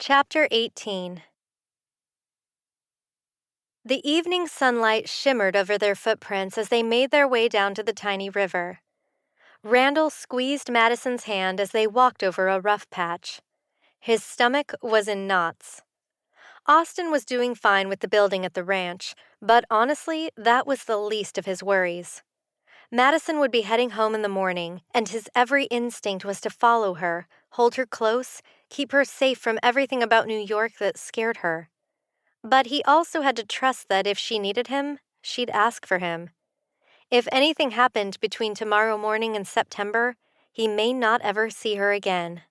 Chapter 18. The evening sunlight shimmered over their footprints as they made their way down to the tiny river. Randall squeezed Madison's hand as they walked over a rough patch. His stomach was in knots. Austin was doing fine with the building at the ranch, but honestly, that was the least of his worries. Madison would be heading home in the morning, and his every instinct was to follow her, hold her close, keep her safe from everything about New York that scared her. But he also had to trust that if she needed him, she'd ask for him. If anything happened between tomorrow morning and September, he may not ever see her again.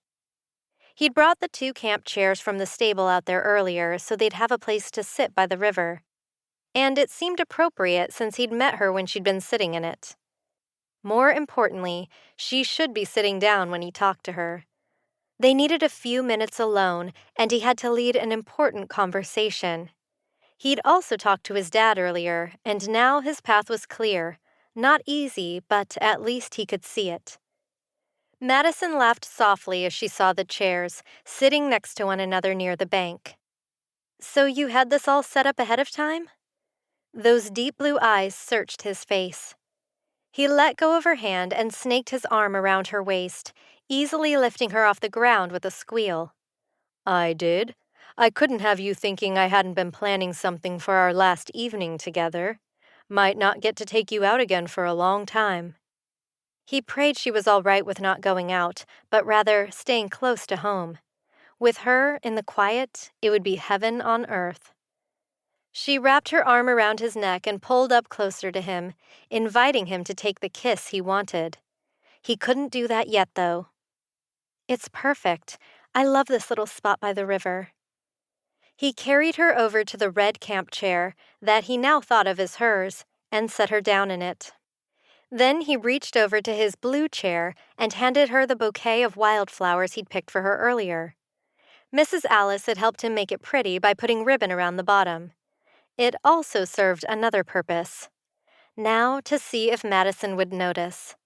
He'd brought the 2 camp chairs from the stable out there earlier so they'd have a place to sit by the river. And it seemed appropriate since he'd met her when she'd been sitting in it. More importantly, she should be sitting down when he talked to her. They needed a few minutes alone, and he had to lead an important conversation. He'd also talked to his dad earlier, and now his path was clear. Not easy, but at least he could see it. Madison laughed softly as she saw the chairs, sitting next to one another near the bank. "So you had this all set up ahead of time?" Those deep blue eyes searched his face. He let go of her hand and snaked his arm around her waist, easily lifting her off the ground with a squeal. "I did. I couldn't have you thinking I hadn't been planning something for our last evening together. Might not get to take you out again for a long time." He prayed she was all right with not going out, but rather staying close to home. With her, in the quiet, it would be heaven on earth. She wrapped her arm around his neck and pulled up closer to him, inviting him to take the kiss he wanted. He couldn't do that yet, though. "It's perfect. I love this little spot by the river." He carried her over to the red camp chair that he now thought of as hers and set her down in it. Then he reached over to his blue chair and handed her the bouquet of wildflowers he'd picked for her earlier. Mrs. Alice had helped him make it pretty by putting ribbon around the bottom. It also served another purpose. Now to see if Madison would notice.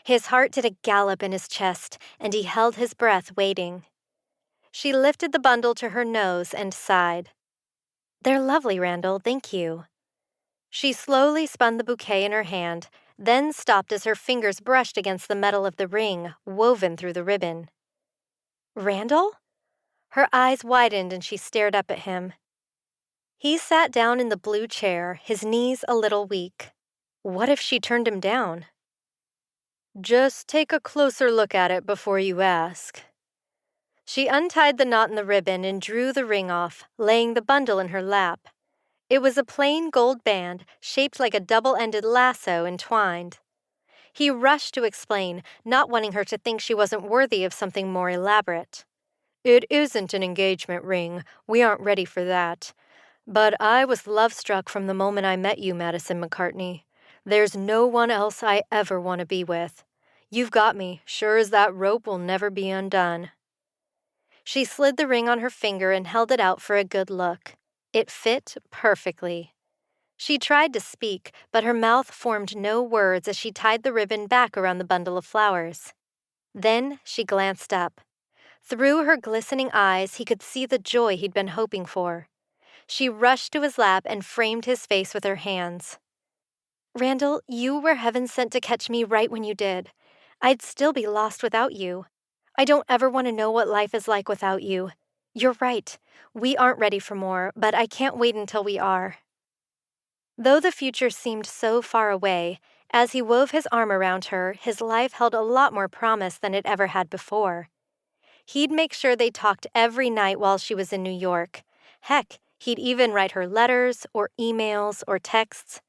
His heart did a gallop in his chest, and he held his breath waiting. She lifted the bundle to her nose and sighed. "They're lovely, Randall, thank you." She slowly spun the bouquet in her hand, then stopped as her fingers brushed against the metal of the ring woven through the ribbon. "Randall?" Her eyes widened and she stared up at him. He sat down in the blue chair, his knees a little weak. What if she turned him down? "Just take a closer look at it before you ask." She untied the knot in the ribbon and drew the ring off, laying the bundle in her lap. It was a plain gold band, shaped like a double-ended lasso entwined. He rushed to explain, not wanting her to think she wasn't worthy of something more elaborate. "It isn't an engagement ring. We aren't ready for that. But I was love-struck from the moment I met you, Madison McCartney. There's no one else I ever want to be with. You've got me, sure as that rope will never be undone." She slid the ring on her finger and held it out for a good look. It fit perfectly. She tried to speak, but her mouth formed no words as she tied the ribbon back around the bundle of flowers. Then she glanced up. Through her glistening eyes, he could see the joy he'd been hoping for. She rushed to his lap and framed his face with her hands. "Randall, you were heaven sent to catch me right when you did. I'd still be lost without you. I don't ever want to know what life is like without you. You're right. We aren't ready for more, but I can't wait until we are." Though the future seemed so far away, as he wove his arm around her, his life held a lot more promise than it ever had before. He'd make sure they talked every night while she was in New York. Heck, he'd even write her letters or emails or texts.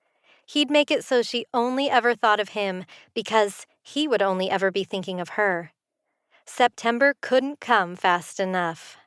He'd make it so she only ever thought of him because he would only ever be thinking of her. September couldn't come fast enough.